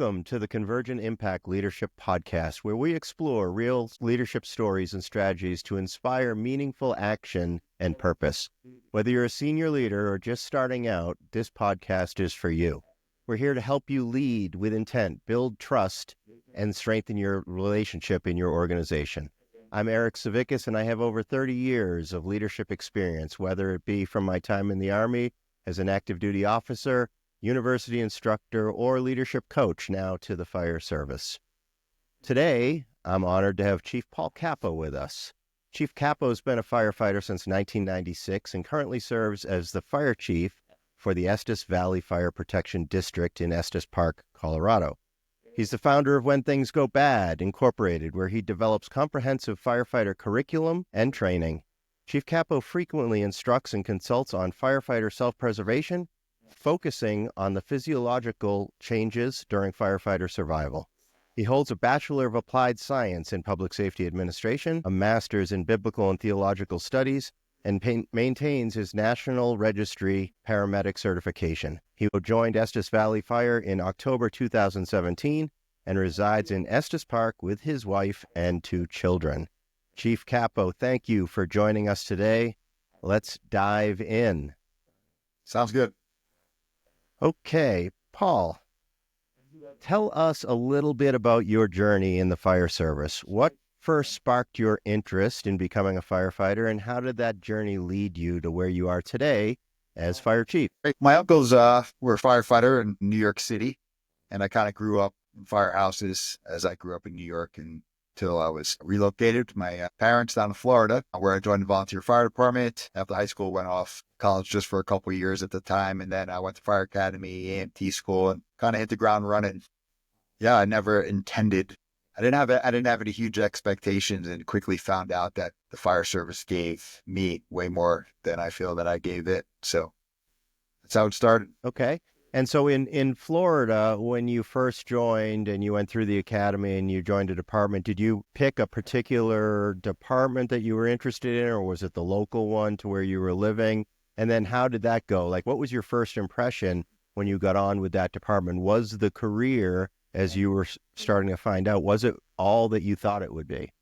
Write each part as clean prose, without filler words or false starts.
Welcome to the Convergent Impact Leadership Podcast, where we explore real leadership stories and strategies to inspire meaningful action and purpose. Whether you're a senior leader or just starting out, this podcast is for you. We're here to help you lead with intent, build trust, and strengthen your relationship in your organization. I'm Eric Savickas, and I have over 30 years of leadership experience, whether it be from my time in the Army as an active duty officer, university instructor, or leadership coach, now to the fire service. Today, I'm honored to have Chief Paul Capo with us. Chief Capo has been a firefighter since 1996 and currently serves as the fire chief for the Estes Valley Fire Protection District in Estes Park, Colorado. He's the founder of When Things Go Bad, Incorporated, where he develops comprehensive firefighter curriculum and training. Chief Capo frequently instructs and consults on firefighter self-preservation, focusing on the physiological changes during firefighter survival. He holds a Bachelor of Applied Science in Public Safety Administration, a Master's in Biblical and Theological Studies, and maintains his National Registry Paramedic certification. He joined Estes Valley Fire in October 2017 and resides in Estes Park with his wife and 2 children. Chief Capo, thank you for joining us today. Let's dive in. Sounds good. Okay, Paul, tell us a little bit about your journey in the fire service. What first sparked your interest in becoming a firefighter, and how did that journey lead you to where you are today as fire chief? My uncles were a firefighter in New York City, and I kind of grew up in firehouses as I grew up in New York until I was relocated to my parents down in Florida, where I joined the volunteer fire department. After high school, went off college just for a couple of years at the time, and then I went to fire academy, AMT school, and kind of hit the ground running. Yeah, I never intended. I didn't have any huge expectations, and quickly found out that the fire service gave me way more than I feel that I gave it. So that's how it started. Okay. And so in Florida, when you first joined and you went through the academy and you joined a department, did you pick a particular department that you were interested in, or was it the local one to where you were living? And then how did that go? Like, what was your first impression when you got on with that department? Was the career, as you were starting to find out, was it all that you thought it would be?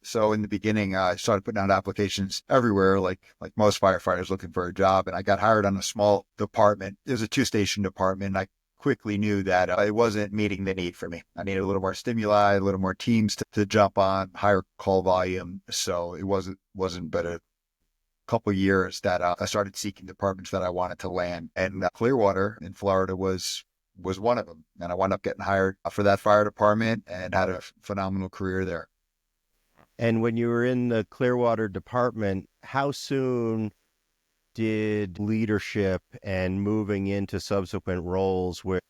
So in the beginning, I started putting out applications everywhere, like most firefighters looking for a job. And I got hired on a small department. It was a 2-station department. I quickly knew that it wasn't meeting the need for me. I needed a little more stimuli, a little more teams to jump on, higher call volume. So it wasn't but a couple of years that I started seeking departments that I wanted to land. And Clearwater in Florida was one of them. And I wound up getting hired for that fire department and had a phenomenal career there. And when you were in the Clearwater department, how soon did leadership and moving into subsequent roles with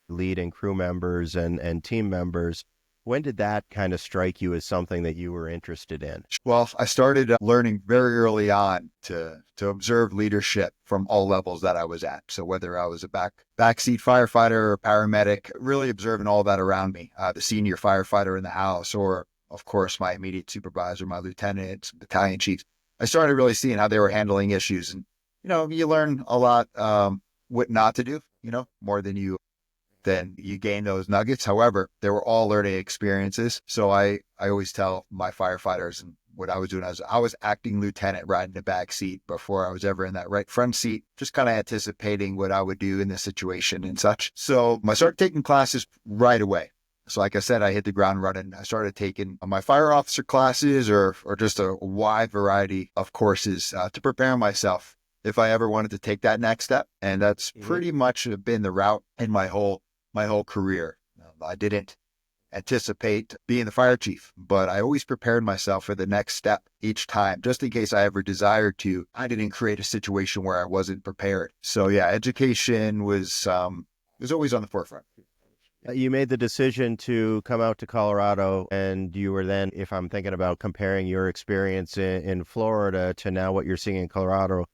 leading crew members and team members, when did that kind of strike you as something that you were interested in? Well, I started learning very early on to observe leadership from all levels that I was at. So whether I was a backseat firefighter or paramedic, really observing all that around me, the senior firefighter in the house, or of course, my immediate supervisor, my lieutenants, battalion chiefs. I started really seeing how they were handling issues. And, you learn a lot what not to do, more than you gain those nuggets. However, they were all learning experiences. So I always tell my firefighters, and what I was doing, I was acting lieutenant riding the back seat before I was ever in that right front seat, just kind of anticipating what I would do in this situation and such. So I started taking classes right away. So like I said, I hit the ground running. I started taking my fire officer classes or just a wide variety of courses to prepare myself if I ever wanted to take that next step. And that's pretty much been the route in my whole career. I didn't anticipate being the fire chief, but I always prepared myself for the next step each time, just in case I ever desired to. I didn't create a situation where I wasn't prepared. So yeah, education was always on the forefront. You made the decision to come out to Colorado, and you were then, if I'm thinking about comparing your experience in Florida to now what you're seeing in Colorado,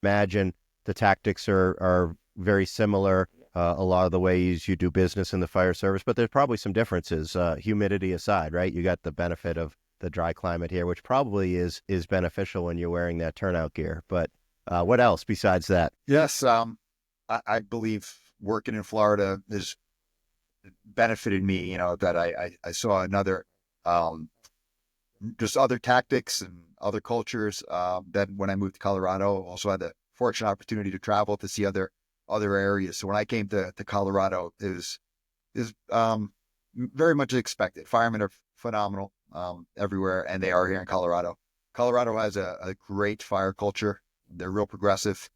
imagine the tactics are very similar. A lot of the ways you do business in the fire service, but there's probably some differences, humidity aside, right? You got the benefit of the dry climate here, which probably is beneficial when you're wearing that turnout gear. But what else besides that? Yes, I believe working in Florida is benefited me, that I saw another, just other tactics and other cultures. Then when I moved to Colorado, also had the fortunate opportunity to travel to see other areas. So when I came to Colorado, it was very much expected. Firemen are phenomenal everywhere, and they are here in Colorado. Colorado has a great fire culture. They're real progressive.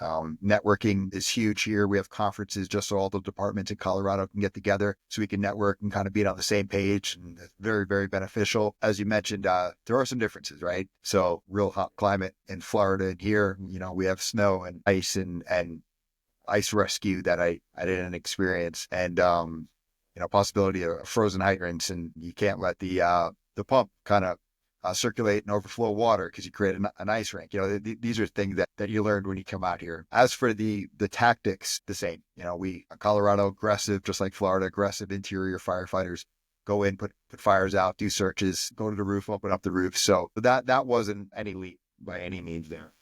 Networking is huge here. We have conferences just so all the departments in Colorado can get together so we can network and kind of be on the same page. And it's very, very beneficial. As you mentioned, there are some differences, right? So real hot climate in Florida, and here, we have snow and ice and ice rescue that I didn't experience. And, possibility of frozen hydrants, and you can't let the pump kind of circulate and overflow water because you create an ice rink. These are things that you learned when you come out here. As for the tactics, the same. Colorado aggressive, just like Florida, aggressive interior firefighters go in, put fires out, do searches, go to the roof, open up the roof. So that wasn't any leap by any means there.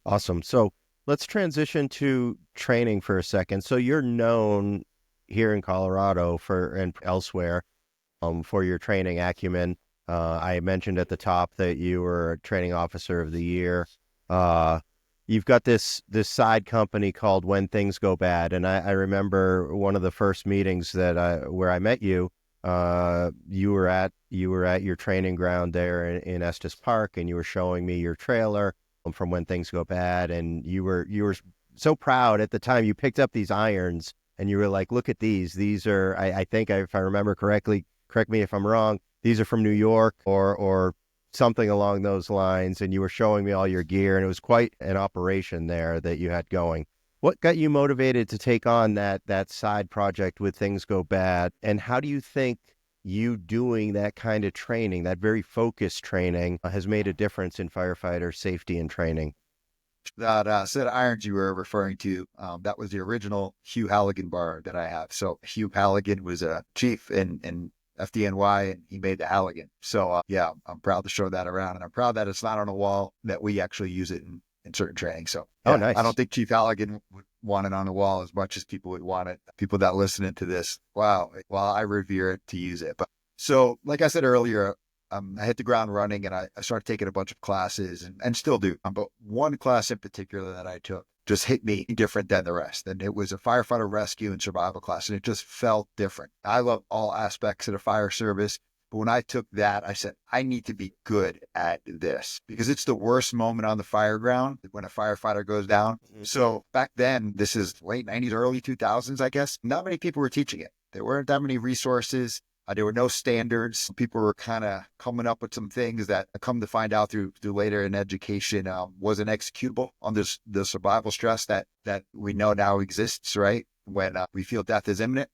Awesome. So let's transition to training for a second. So you're known here in Colorado and elsewhere for your training acumen. I mentioned at the top that you were training officer of the year. You've got this side company called When Things Go Bad, and I remember one of the first meetings where I met you. You were at your training ground there in Estes Park, and you were showing me your trailer from When Things Go Bad, and you were so proud at the time. You picked up these irons, and you were like, "Look at these. These are I think if I remember correctly. Correct me if I'm wrong. These are from New York or something along those lines." And you were showing me all your gear, and it was quite an operation there that you had going. What got you motivated to take on that side project When Things Go Bad? And how do you think you doing that kind of training, that very focused training, has made a difference in firefighter safety and training? That set of irons you were referring to, that was the original Hugh Halligan bar that I have. So Hugh Halligan was a chief in FDNY, and he made the Halligan. So yeah, I'm proud to show that around, and I'm proud that it's not on a wall, that we actually use it in certain training. So yeah, Oh, nice. I don't think Chief Halligan would want it on the wall as much as people would want it. People that listen to this, wow, well, I revere it to use it. But so, like I said earlier, I hit the ground running, and I started taking a bunch of classes and still do. But one class in particular that I took just hit me different than the rest. And it was a firefighter rescue and survival class, and it just felt different. I love all aspects of the fire service. But when I took that, I said, I need to be good at this, because it's the worst moment on the fire ground when a firefighter goes down. Mm-hmm. So back then, this is late 90s, early 2000s, I guess, not many people were teaching it. There weren't that many resources. There were no standards. People were kind of coming up with some things that I come to find out through later in education wasn't executable on the survival stress that we know now exists, right? When we feel death is imminent.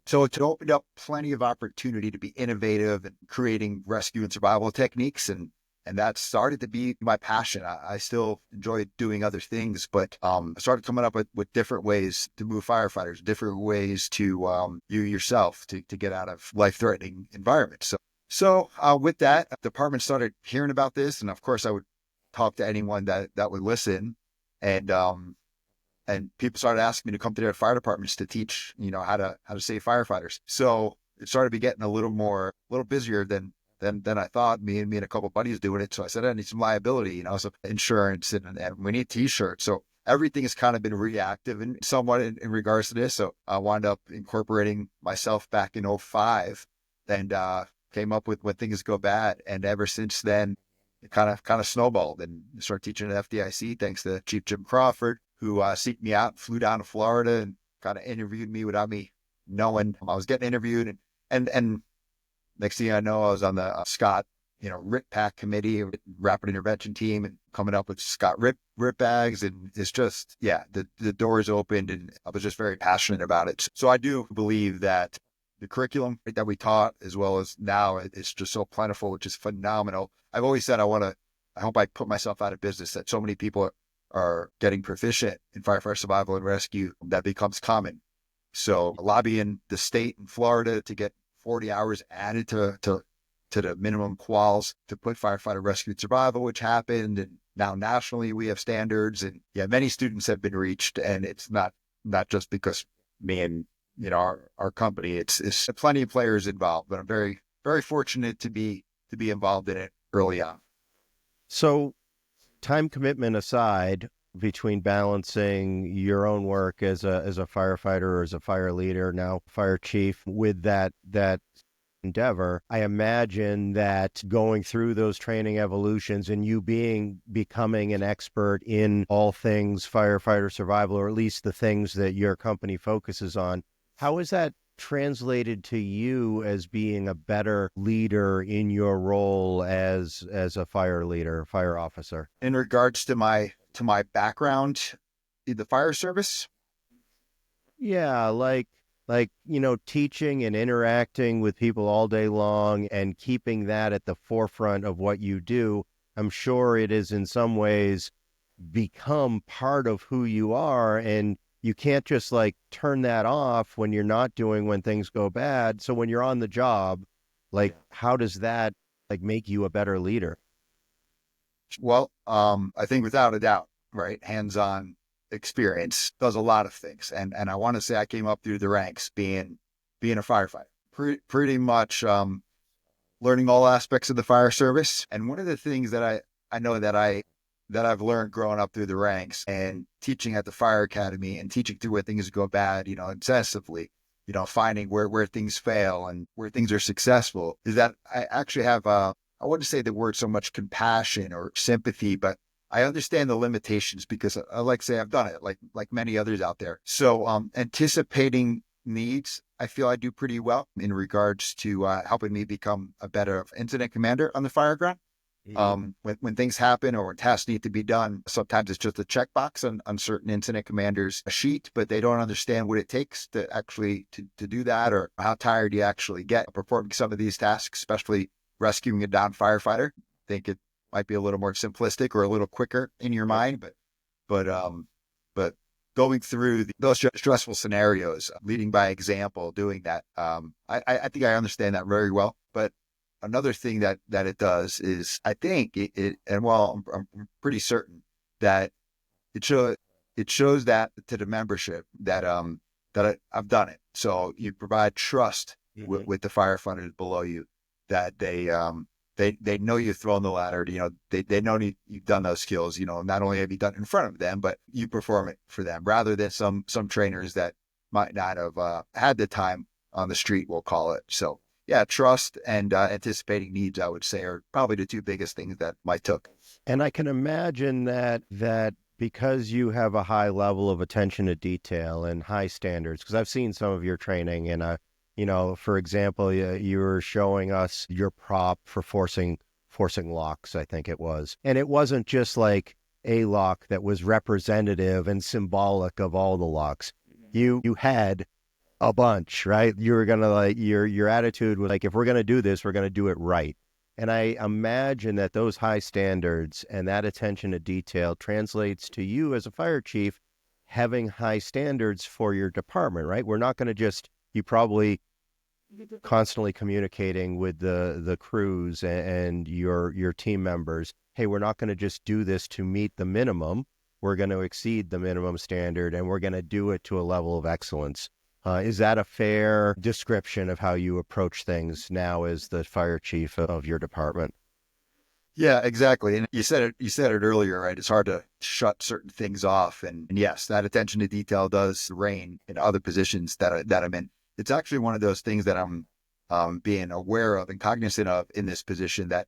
So it opened up plenty of opportunity to be innovative and creating rescue and survival techniques. And that started to be my passion. I still enjoy doing other things, but I started coming up with different ways to move firefighters, different ways to you yourself to get out of life-threatening environments. So with that, the department started hearing about this. And of course, I would talk to anyone that would listen. And people started asking me to come to their fire departments to teach, how to save firefighters. So it started to getting a little busier than I thought. Me and a couple of buddies doing it. So I said, I need some liability, so insurance and we need t-shirts. So everything has kind of been reactive and somewhat in regards to this. So I wound up incorporating myself back in 2005 and came up with When Things Go Bad. And ever since then, it kind of snowballed, and started teaching at FDIC thanks to Chief Jim Crawford, who seeked me out, flew down to Florida and kind of interviewed me without me knowing I was getting interviewed. And next thing I know, I was on the Scott, RIP pack committee, rapid intervention team, and coming up with Scott RIP bags. And it's just, yeah, the doors opened, and I was just very passionate about it. So I do believe that the curriculum that we taught, as well as now, it's just so plentiful, which is phenomenal. I've always said I hope I put myself out of business, that so many people are getting proficient in firefighter survival and rescue that becomes common. So lobbying the state in Florida to get 40 hours added to the minimum quals to put firefighter rescue and survival, which happened. And now nationally we have standards, and yeah, many students have been reached. And it's not just because me and our company. It's plenty of players involved, but I'm very, very fortunate to be involved in it early on. So time commitment aside, between balancing your own work as a firefighter or as a fire leader, now fire chief, with that endeavor, I imagine that going through those training evolutions and you becoming an expert in all things firefighter survival, or at least the things that your company focuses on, how is that translated to you as being a better leader in your role as a fire leader, fire officer? In regards to my background in the fire service, Yeah, teaching and interacting with people all day long and keeping that at the forefront of what you do. I'm sure it is in some ways become part of who you are, and you can't just turn that off when you're not doing, when things go bad. So when you're on the job, how does that make you a better leader? well, I think without a doubt, right, hands-on experience does a lot of things, and I want to say I came up through the ranks being a firefighter, pretty much learning all aspects of the fire service. And one of the things that I know that I've learned growing up through the ranks and teaching at the fire academy and teaching through where things go bad, incessantly, finding where things fail and where things are successful, is that I actually have, I wouldn't say the word so much compassion or sympathy, but I understand the limitations because I like to say I've done it like many others out there. So anticipating needs, I feel I do pretty well in regards to helping me become a better incident commander on the fire ground. When things happen or when tasks need to be done, sometimes it's just a checkbox on certain incident commanders' sheet, but they don't understand what it takes to actually to do that, or how tired you actually get performing some of these tasks, especially rescuing a downed firefighter. I think it might be a little more simplistic or a little quicker in your mind, but going through those stressful scenarios, leading by example, doing that, I think I understand that very well. But another thing that it does is, I think and while I'm pretty certain that it shows that to the membership that I've done it. So you provide trust with the firefighters below you, that they know you've thrown the ladder. They know you've done those skills. Not only have you done it in front of them, but you perform it for them, rather than some trainers that might not have had the time on the street, we'll call it. So yeah, trust and anticipating needs, I would say, are probably the two biggest things that I took. And I can imagine that because you have a high level of attention to detail and high standards, because I've seen some of your training, and for example, you were showing us your prop for forcing locks, I think it was. And it wasn't just like a lock that was representative and symbolic of all the locks. You had a bunch, right? You were going to your attitude was if we're going to do this, we're going to do it right. And I imagine that those high standards and that attention to detail translates to you as a fire chief having high standards for your department, right? We're not going to just, you probably constantly communicating with the crews and your team members. Hey, we're not going to just do this to meet the minimum. We're going to exceed the minimum standard, and we're going to do it to a level of excellence. Is that a fair description of how you approach things now as the fire chief of your department? Yeah, exactly. And you said it earlier, right? It's hard to shut certain things off. And yes, that attention to detail does reign in other positions that I'm in. It's actually one of those things that I'm being aware of and cognizant of in this position, that,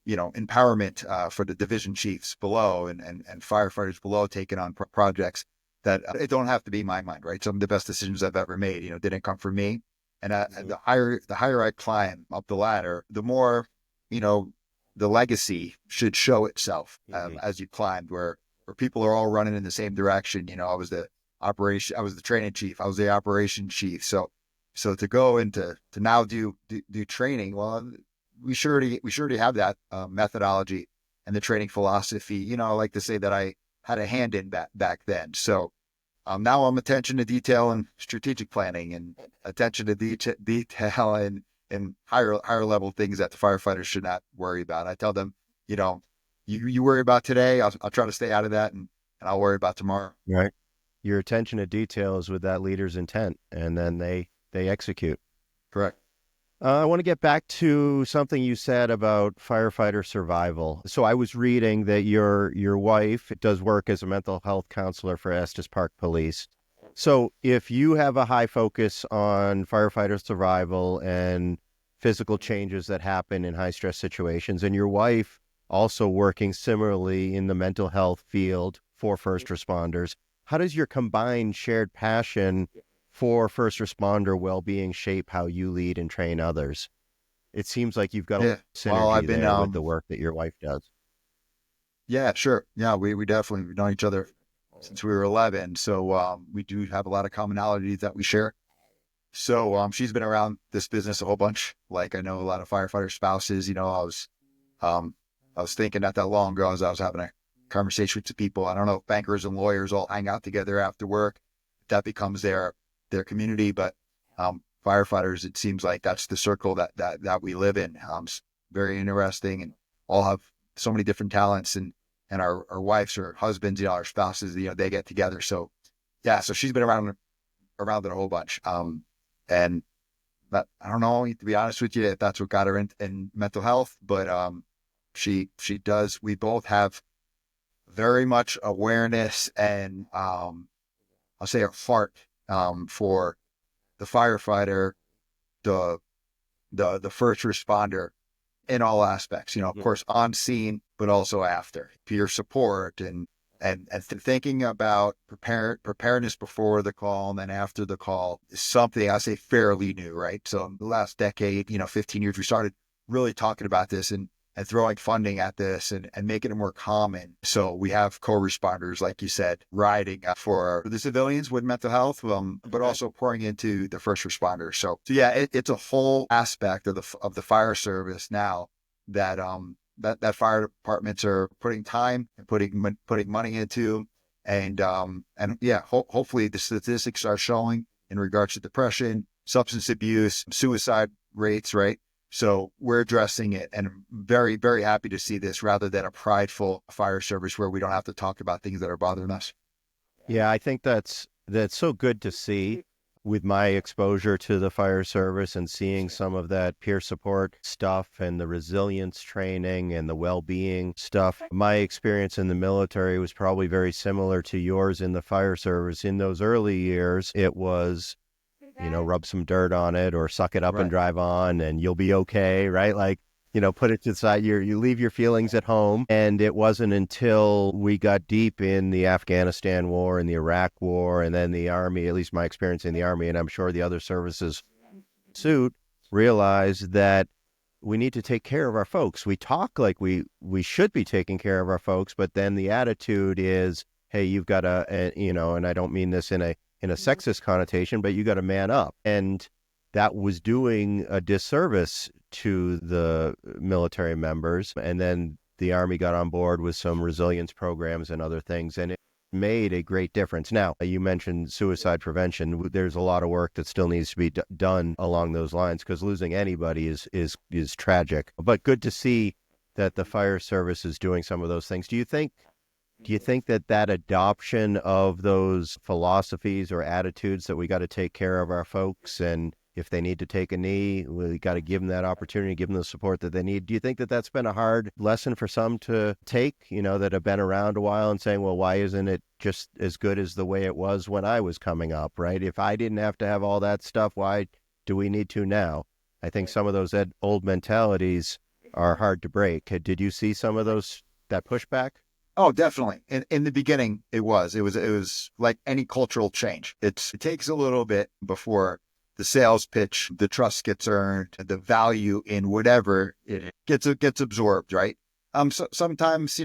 empowerment for the division chiefs below and firefighters below taking on projects, that it don't have to be my mind, right? Some of the best decisions I've ever made, didn't come from me. And the higher I climb up the ladder, the more, the legacy should show itself as you climbed, where people are all running in the same direction. I was the training chief, I was the operation chief. So to go into to now do training, well, we surely have that methodology and the training philosophy. I like to say that I had a hand in that back then. So now I'm attention to detail and strategic planning, and attention to detail and higher level things that the firefighters should not worry about. I tell them, you worry about today, I'll try to stay out of that, and I'll worry about tomorrow. Right. your attention to detail is with that leader's intent, and then they execute. Correct. I want to get back to something you said about firefighter survival. So I was reading that your wife does work as a mental health counselor for Estes Park Police. So if you have a high focus on firefighter survival and physical changes that happen in high stress situations, and your wife also working similarly in the mental health field for first responders, how does your combined shared passion for first responder well-being shape how you lead and train others? It seems like you've got a synergy there with the work that your wife does. Yeah, sure. Yeah, we definitely have known each other since we were 11. So we do have a lot of commonalities that we share. So she's been around this business a whole bunch. Like, I know a lot of firefighter spouses. I was thinking not that long ago as I was having a conversation with some people. I don't know if bankers and lawyers all hang out together after work. That becomes their community, but firefighters, it seems like that's the circle that we live in. It's very interesting, and all have so many different talents, and our wives or husbands, our spouses, they get together. So yeah, so she's been around it a whole bunch. And that, I don't know, to be honest with you, if that's what got her in mental health, but she does. We both have very much awareness and I'll say a heart for the firefighter, the first responder in all aspects, of course, on scene, but also after peer support and thinking about preparedness before the call and then after the call is something I say fairly new, right? So in the last decade, 15 years, we started really talking about this and throwing funding at this and making it more common. So we have co-responders, like you said, riding for the civilians with mental health, but also pouring into the first responders. So yeah, it's a whole aspect of the fire service now that that fire departments are putting time and putting money into, and yeah, hopefully the statistics are showing in regards to depression, substance abuse, suicide rates, right? So we're addressing it, and I'm very, very happy to see this rather than a prideful fire service where we don't have to talk about things that are bothering us. Yeah, I think that's so good to see. With my exposure to the fire service and seeing some of that peer support stuff and the resilience training and the well-being stuff, my experience in the military was probably very similar to yours in the fire service. In those early years, it was, rub some dirt on it or suck it up and drive on and you'll be okay, right? Like, put it to the side. You leave your feelings at home. And it wasn't until we got deep in the Afghanistan war and the Iraq war and then the Army, at least my experience in the Army, and I'm sure the other services suit, realized that we need to take care of our folks. We talk like we should be taking care of our folks, but then the attitude is, hey, you've got to, and I don't mean this in a sexist connotation, but you got to man up. And that was doing a disservice to the military members. And then the Army got on board with some resilience programs and other things, and it made a great difference. Now, you mentioned suicide prevention. There's a lot of work that still needs to be done along those lines, because losing anybody is tragic. But good to see that the fire service is doing some of those things. Do you think that adoption of those philosophies or attitudes that we got to take care of our folks, and if they need to take a knee, we got to give them that opportunity, give them the support that they need. Do you think that that's been a hard lesson for some to take, that have been around a while and saying, well, why isn't it just as good as the way it was when I was coming up, right? If I didn't have to have all that stuff, why do we need to now? I think some of those old mentalities are hard to break. Did you see some of that pushback? Oh, definitely. In the beginning, it was like any cultural change. It takes a little bit before the sales pitch, the trust gets earned, the value in whatever it gets absorbed, right? So sometimes,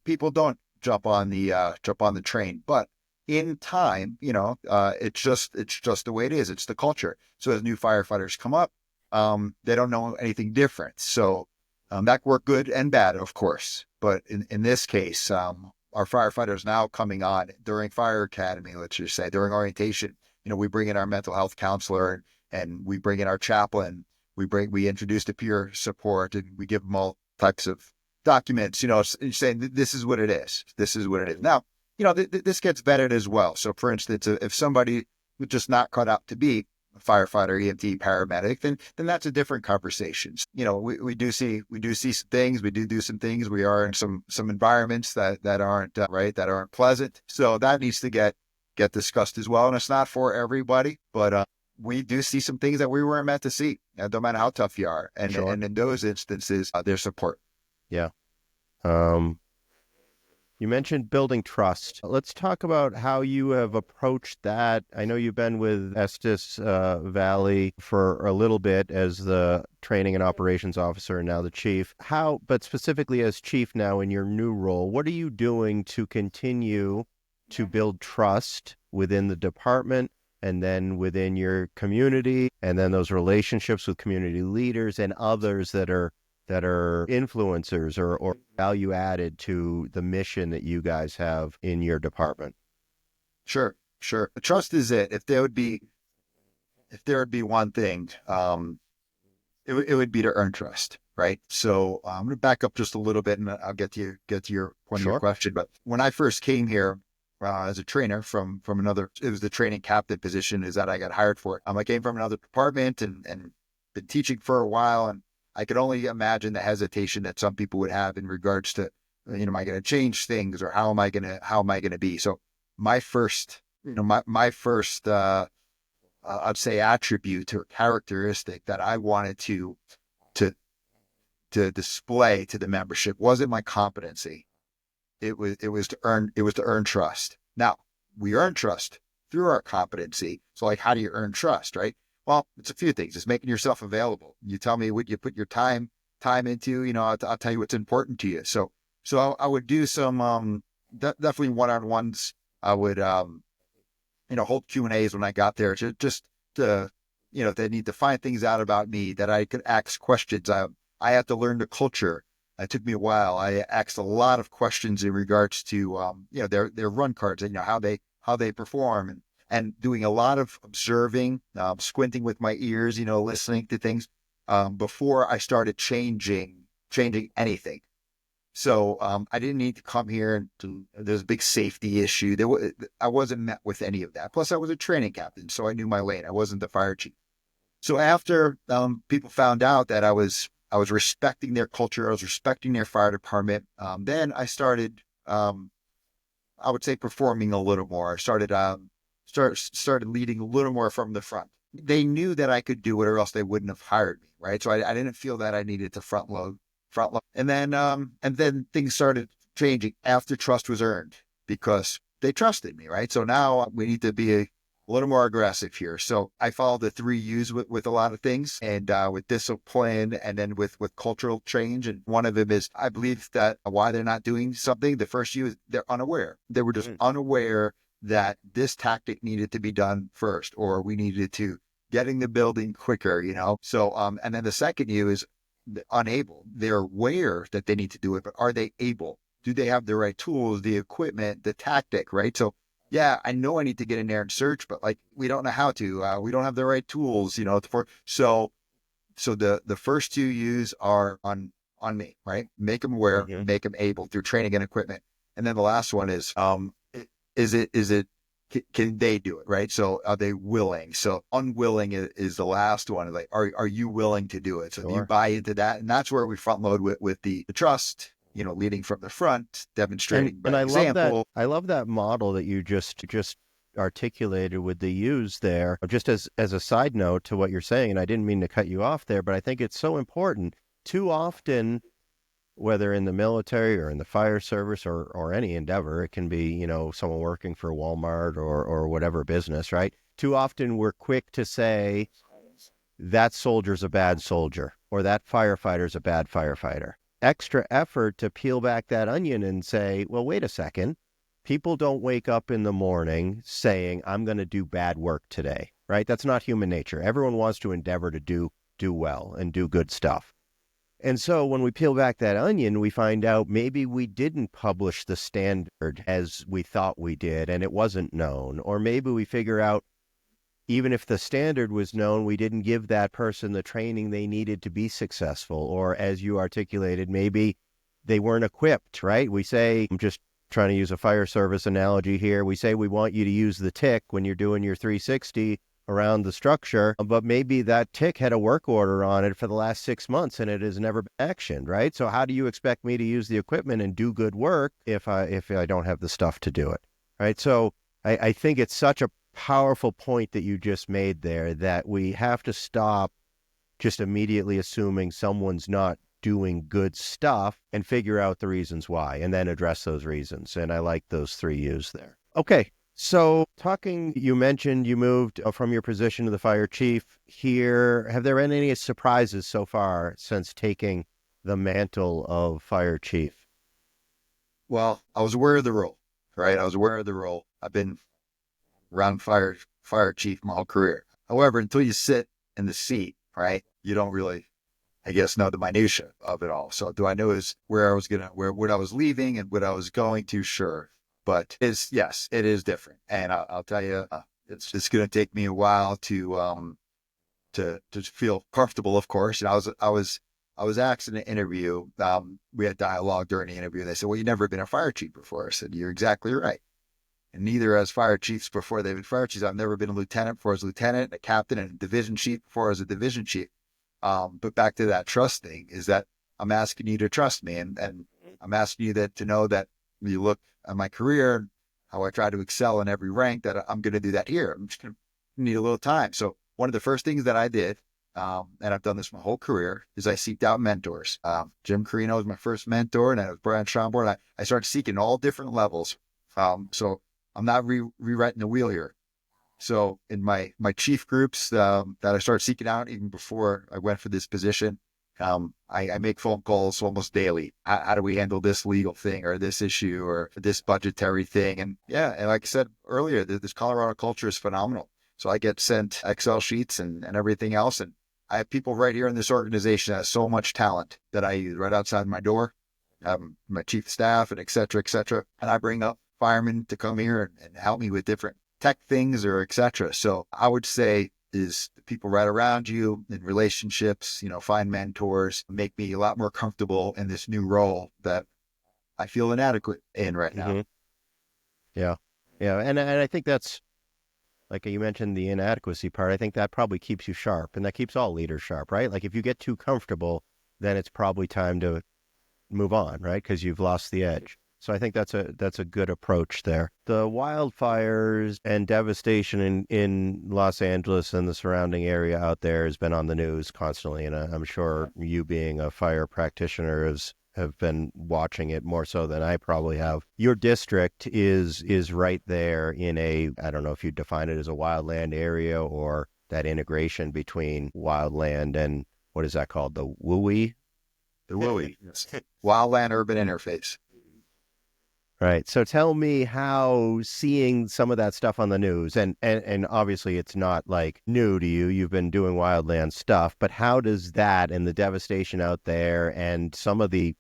people don't jump on the train, but in time, it's just the way it is. It's the culture. So as new firefighters come up, they don't know anything different. So that worked good and bad, of course. But in this case, our firefighters now coming on during fire academy, let's just say during orientation, we bring in our mental health counselor and we bring in our chaplain. We introduce the peer support and we give them all types of documents, saying this is what it is. This is what it is. Now, this gets vetted as well. So for instance, if somebody was just not cut out to be a firefighter, EMT, paramedic, then that's a different conversation. We do see some things, we do some things. We are in some environments that aren't right, that aren't pleasant. So that needs to get discussed as well. And it's not for everybody, but we do see some things that we weren't meant to see, no matter how tough you are. And Sure. and in those instances, there's support. Yeah. You mentioned building trust. Let's talk about how you have approached that. I know you've been with Estes Valley for a little bit as the training and operations officer and now the chief. But specifically as chief now in your new role, what are you doing to continue to build trust within the department and then within your community, and then those relationships with community leaders and others that are influencers or value added to the mission that you guys have in your department? Sure. Trust is it. If there would be one thing, it would be to earn trust, right? So I'm going to back up just a little bit, and I'll get to your point of your question. But when I first came here as a trainer from another, it was the training captain position is that I got hired for it. I came from another department and been teaching for a while, and I could only imagine the hesitation that some people would have in regards to, am I going to change things, or how am I going to be? So my first, I'd say attribute or characteristic that I wanted to display to the membership wasn't my competency. It was to earn trust. Now, we earn trust through our competency. So how do you earn trust, right? Well, it's a few things. It's making yourself available. You tell me what you put your time into, I'll tell you what's important to you. So I would do some, definitely one-on-ones. I would, hold Q&As when I got there just to, if they need to find things out about me that I could ask questions. I had to learn the culture. It took me a while. I asked a lot of questions in regards to, their run cards and, how they perform, and doing a lot of observing, squinting with my ears, listening to things, before I started changing anything. So, I didn't need to come here there's a big safety issue. I wasn't met with any of that. Plus I was a training captain, so I knew my lane. I wasn't the fire chief. So after, people found out that I was respecting their culture, I was respecting their fire department. Then I started, I would say, performing a little more. I started leading a little more from the front. They knew that I could do it, or else they wouldn't have hired me, right? So I didn't feel that I needed to front load. And then things started changing after trust was earned, because they trusted me, right? So now we need to be a little more aggressive here. So I follow the 3 U's with a lot of things, and with discipline, and then with cultural change. And one of them is, I believe that why they're not doing something, the first U is they're unaware. They were just unaware that this tactic needed to be done first, or we needed to get in the building quicker, So, and then the second U is unable. They're aware that they need to do it, but are they able? Do they have the right tools, the equipment, the tactic, right? So, yeah, I know I need to get in there and search, but we don't know how to. We don't have the right tools, So the first 2 U's are on me, right? Make them aware, make them able through training and equipment. And then the last one is can they do it, right? So are they willing? So unwilling is the last one. Are you willing to do it? So do you buy into that? And that's where we front load with the trust, leading from the front, demonstrating by example. I love that model that you just articulated with the U's there. Just as a side note to what you're saying, and I didn't mean to cut you off there, but I think it's so important. Too often, whether in the military or in the fire service or any endeavor, it can be, someone working for Walmart or whatever business, right? Too often we're quick to say that soldier's a bad soldier, or that firefighter's a bad firefighter. Extra effort to peel back that onion and say, well, wait a second. People don't wake up in the morning saying, I'm going to do bad work today, right? That's not human nature. Everyone wants to endeavor to do well and do good stuff. And so when we peel back that onion, we find out maybe we didn't publish the standard as we thought we did, and it wasn't known. Or maybe we figure out, even if the standard was known, we didn't give that person the training they needed to be successful. Or as you articulated, maybe they weren't equipped, right? We say, just trying to use a fire service analogy here. We say we want you to use the tick when you're doing your 360 around the structure, but maybe that tick had a work order on it for the last 6 months and it has never been actioned, right? So how do you expect me to use the equipment and do good work if I don't have the stuff to do it, right? So I think it's such a powerful point that you just made there, that we have to stop just immediately assuming someone's not doing good stuff and figure out the reasons why and then address those reasons. And I like those 3 U's there. Okay. So you mentioned you moved from your position to the fire chief here. Have there been any surprises so far since taking the mantle of fire chief? Well, I was aware of the role, right? I was aware of the role. I've been around fire chief my whole career. However, until you sit in the seat, right, you don't really, I guess, know the minutia of it all. So do I know what I was leaving and what I was going to? Sure. But yes, it is different. And I'll tell you, it's going to take me a while to feel comfortable, of course. And I was asked in an interview, we had dialogue during the interview. They said, well, you've never been a fire chief before. I said, you're exactly right. And neither as fire chiefs before they've been fire chiefs. I've never been a lieutenant before I was a lieutenant, a captain, and a division chief before I was a division chief. But back to that trust thing is that I'm asking you to trust me. And I'm asking you to know that you look at my career, how I try to excel in every rank, that I'm going to do that here. I'm just going to need a little time. So one of the first things that I did, and I've done this my whole career, is I seeked out mentors. Jim Carino was my first mentor, and I was Brian Schomburg, and I started seeking all different levels. So I'm not rewriting the wheel here. So in my chief groups that I started seeking out even before I went for this position, I make phone calls almost daily. How do we handle this legal thing or this issue or this budgetary thing? And and like I said earlier, this Colorado culture is phenomenal. So I get sent Excel sheets and everything else. And I have people right here in this organization that has so much talent that I use right outside my door, my chief of staff and et cetera, et cetera. And I bring up firemen to come here and help me with different tech things or et cetera. So I would say is the people right around you in relationships, find mentors, make me a lot more comfortable in this new role that I feel inadequate in right now. Mm-hmm. Yeah. Yeah. And I think that's, like you mentioned, the inadequacy part. I think that probably keeps you sharp, and that keeps all leaders sharp, right? Like if you get too comfortable, then it's probably time to move on, right? Because you've lost the edge. So I think that's a good approach there. The wildfires and devastation in Los Angeles and the surrounding area out there has been on the news constantly, and I'm sure you being a fire practitioner have been watching it more so than I probably have. Your district is right there in I don't know if you define it as a wildland area or that integration between wildland and what is that called? The WUI? The WUI, yes. Wildland Urban Interface. Right. So tell me how seeing some of that stuff on the news, and obviously it's not like new to you, you've been doing wildland stuff, but how does that and the devastation out there and some of the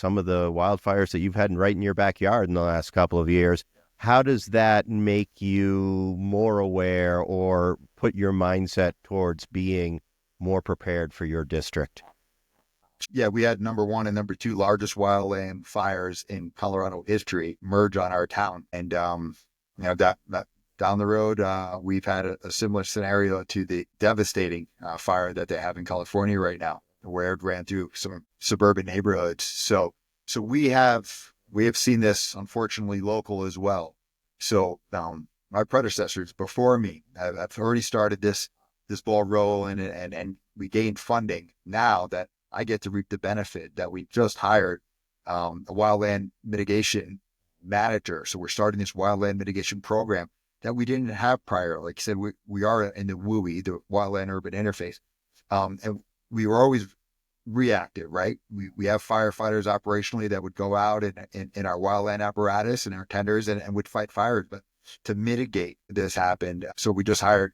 wildfires that you've had right in your backyard in the last couple of years, how does that make you more aware or put your mindset towards being more prepared for your district? Yeah, we had number 1 and number 2 largest wildland fires in Colorado history merge on our town. And, that down the road, we've had a similar scenario to the devastating fire that they have in California right now, where it ran through some suburban neighborhoods. So we have seen this, unfortunately, local as well. So my predecessors before me have already started this ball rolling, and we gained funding now that I get to reap the benefit that we just hired a wildland mitigation manager. So we're starting this wildland mitigation program that we didn't have prior. Like I said, we are in the WUI, the Wildland Urban Interface. And we were always reactive, right? We have firefighters operationally that would go out in our wildland apparatus and our tenders and would fight fires. But to mitigate this happened, so we just hired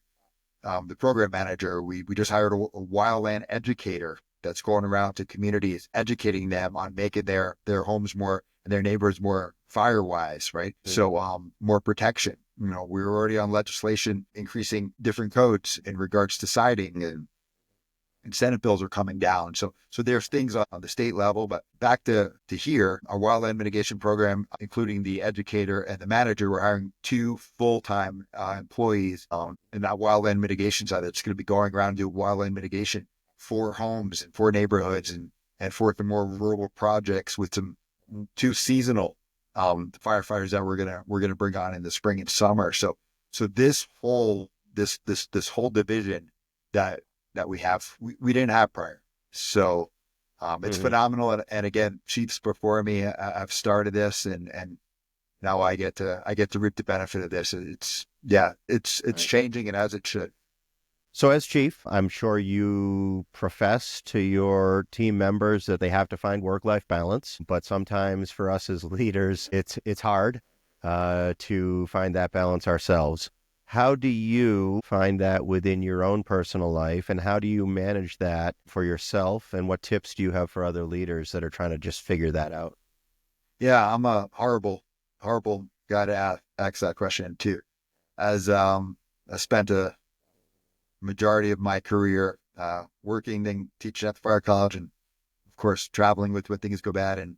the program manager. We just hired a wildland educator that's going around to communities, educating them on making their homes more and their neighbors more fire-wise, right? Mm-hmm. So more protection. We were already on legislation increasing different codes in regards to siding incentive bills are coming down. So there's things on the state level, but back to here, our wildland mitigation program, including the educator and the manager, we're hiring 2 full-time employees in that wildland mitigation side that's going to be going around and do wildland mitigation for homes and for neighborhoods and for the more rural projects with some 2 seasonal firefighters that we're gonna bring on in the spring and summer. So this whole division that we have, we didn't have prior. So it's phenomenal. And again, chiefs before me, I've started this and now I get to reap the benefit of this. It's changing, and as it should. So as chief, I'm sure you profess to your team members that they have to find work-life balance, but sometimes for us as leaders, it's hard to find that balance ourselves. How do you find that within your own personal life, and how do you manage that for yourself, and what tips do you have for other leaders that are trying to just figure that out? Yeah, I'm a horrible guy to ask that question too. As I spent a majority of my career working and teaching at the fire college, and of course traveling with when things go bad, and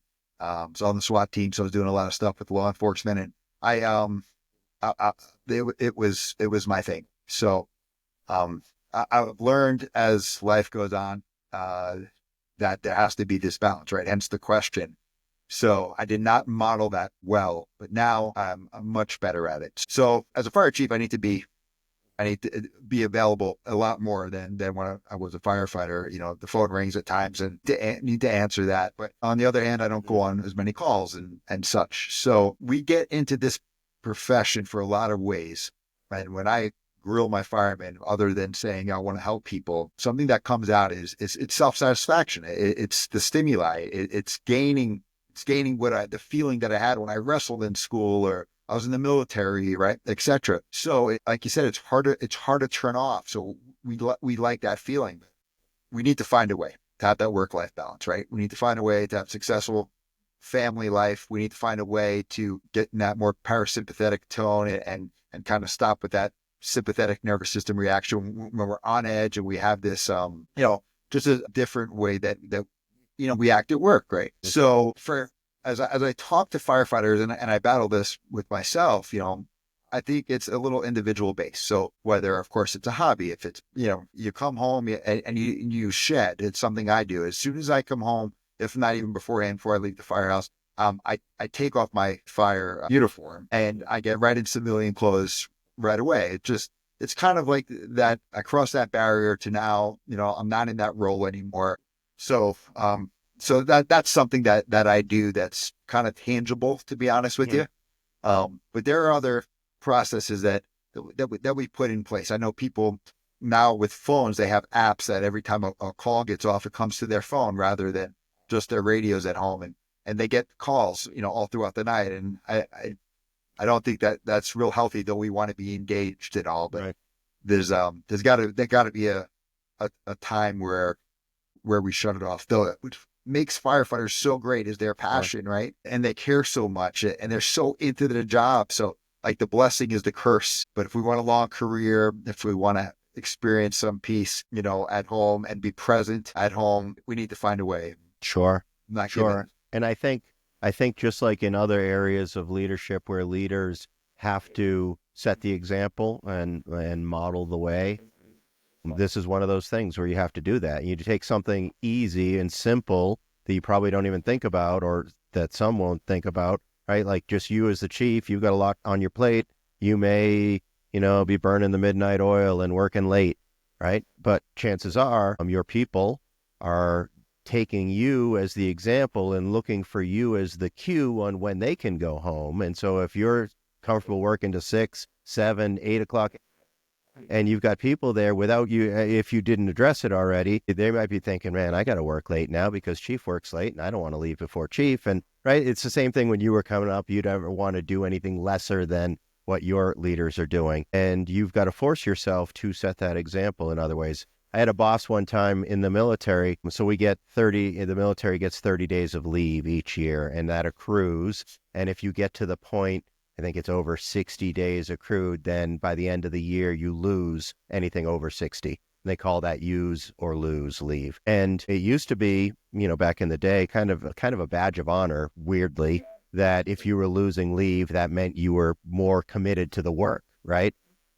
so on the SWAT team, so I was doing a lot of stuff with law enforcement, and it was my thing. So I've learned as life goes on that there has to be this balance, right? Hence the question. So I did not model that well, but now I'm much better at it. So as a fire chief, I need to be available a lot more than when I was a firefighter. You know, the phone rings at times and need to answer that. But on the other hand, I don't go on as many calls and such. So we get into this profession for a lot of ways. And when I grill my firemen, other than saying I want to help people, something that comes out is it's self-satisfaction. It's the stimuli. It's gaining the feeling that I had when I wrestled in school or I was in the military, right, etc. So, like you said, it's hard to turn off. So we like that feeling. We need to find a way to have that work-life balance, right? We need to find a way to have successful family life. We need to find a way to get in that more parasympathetic tone and kind of stop with that sympathetic nervous system reaction when we're on edge and we have this, just a different way that we act at work, right? So as I talk to firefighters and I battle this with myself, I think it's a little individual based. So whether, of course, it's a hobby, if it's, you come home and you shed, it's something I do. As soon as I come home, if not even beforehand, before I leave the firehouse, I take off my fire uniform and I get right in civilian clothes right away. It's kind of like that. I cross that barrier to now, I'm not in that role anymore. So, so that's something that I do that's kind of tangible, to be honest with you. But there are other processes that we put in place. I know people now with phones, they have apps that every time a call gets off, it comes to their phone rather than just their radios at home, and they get calls, all throughout the night. And I don't think that's real healthy, though we want to be engaged and all, but right. There's got to be a time where we shut it off, though, which makes firefighters so great is their passion, right? And they care so much and they're so into their job. So like the blessing is the curse. But if we want a long career, if we want to experience some peace, at home and be present at home, we need to find a way. Sure. And I think just like in other areas of leadership where leaders have to set the example and model the way, this is one of those things where you have to do that. You take something easy and simple that you probably don't even think about, or that some won't think about, right? Like just you as the chief, you've got a lot on your plate. You may, be burning the midnight oil and working late, right? But chances are your people are taking you as the example and looking for you as the cue on when they can go home. And so if you're comfortable working to 6, 7, 8 o'clock, and you've got people there without you, if you didn't address it already, they might be thinking, man, I got to work late now because chief works late and I don't want to leave before chief. And right, it's the same thing when you were coming up. You'd ever want to do anything lesser than what your leaders are doing. And you've got to force yourself to set that example in other ways. I had a boss one time in the military. So the military gets 30 days of leave each year, and that accrues. And if you get to the point, I think it's over 60 days accrued, then by the end of the year, you lose anything over 60. They call that use or lose leave. And it used to be, back in the day, kind of a badge of honor, weirdly, that if you were losing leave, that meant you were more committed to the work, right?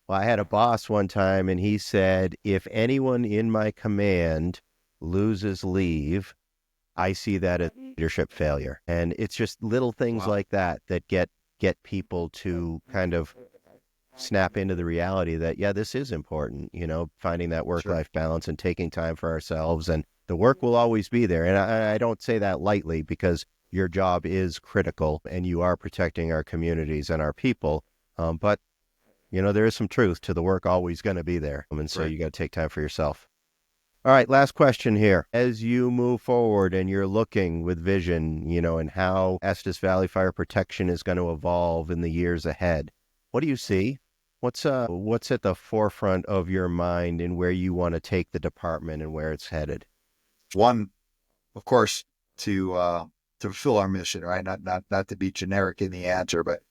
Well, I had a boss one time and he said, if anyone in my command loses leave, I see that as leadership failure. And it's just little things like that get people to kind of snap into the reality that, yeah, this is important, finding that work-life balance and taking time for ourselves. And the work will always be there. And I don't say that lightly, because your job is critical and you are protecting our communities and our people. But, there is some truth to the work always going to be there. And so you got to take time for yourself. All right, last question here. As you move forward and you're looking with vision, and how Estes Valley Fire Protection is going to evolve in the years ahead, what do you see? What's at the forefront of your mind and where you want to take the department and where it's headed? One, of course, to fulfill our mission, right? Not to be generic in the answer, but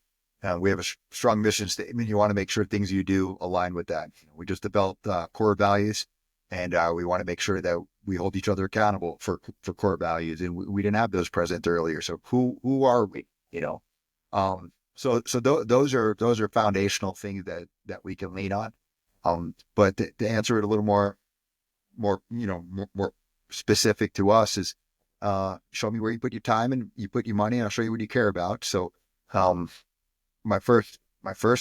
we have a strong mission statement. You want to make sure things you do align with that. We just developed core values, and we want to make sure that we hold each other accountable for core values. And we didn't have those present earlier. So who are we? So those are foundational things that we can lean on. But to answer it a little more specific to us is, show me where you put your time and you put your money, and I'll show you what you care about. So, my first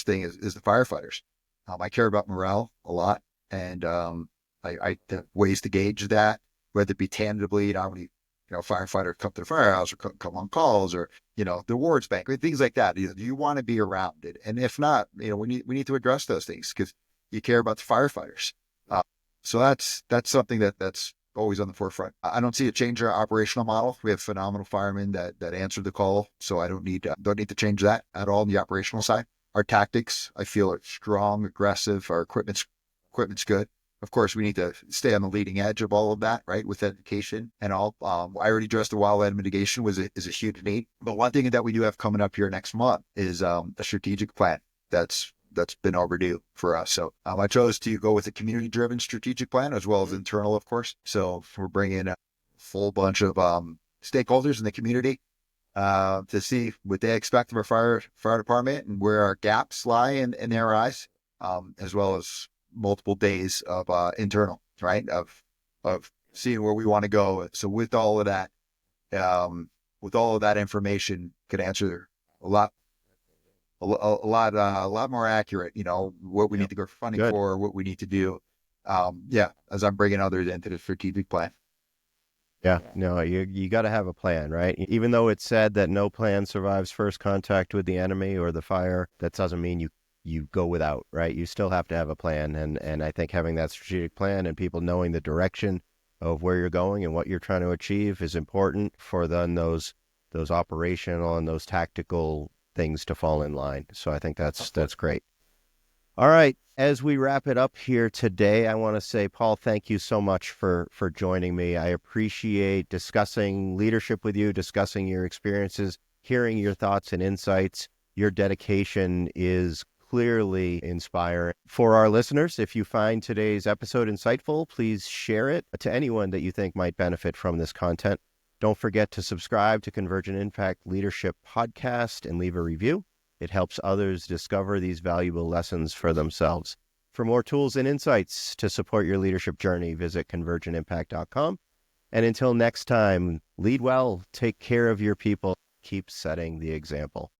thing is the firefighters. I care about morale a lot, and I have ways to gauge that, whether it be tangibly, how many firefighters come to the firehouse or come on calls, or the awards bank, or things like that. You want to be around it, and if not, we need to address those things because you care about the firefighters. So that's something that's always on the forefront. I don't see a change in our operational model. We have phenomenal firemen that answer the call, so I don't need to change that at all on the operational side. Our tactics, I feel, are strong, aggressive. Our equipment's good. Of course, we need to stay on the leading edge of all of that, right? With education and all. I already addressed the wildland mitigation is a huge need. But one thing that we do have coming up here next month is a strategic plan that's been overdue for us. So I chose to go with a community-driven strategic plan as well as internal, of course. So we're bringing a full bunch of stakeholders in the community to see what they expect of our fire department and where our gaps lie in their eyes, as well as multiple days of internal, right? Of seeing where we want to go. So with all of that information, could answer a lot more accurate, what we need to go for funding for, what we need to do. As I'm bringing others into the strategic plan. Yeah, no, you got to have a plan, right? Even though it's said that no plan survives first contact with the enemy or the fire, that doesn't mean you go without, right? You still have to have a plan. And I think having that strategic plan and people knowing the direction of where you're going and what you're trying to achieve is important for then those operational and those tactical things to fall in line. So I think that's great. All right. As we wrap it up here today, I want to say, Paul, thank you so much for joining me. I appreciate discussing leadership with you, discussing your experiences, hearing your thoughts and insights. Your dedication is clearly inspiring. For our listeners, if you find today's episode insightful, please share it to anyone that you think might benefit from this content. Don't forget to subscribe to Convergent Impact Leadership Podcast and leave a review. It helps others discover these valuable lessons for themselves. For more tools and insights to support your leadership journey, visit convergentimpact.com. And until next time, lead well, take care of your people, keep setting the example.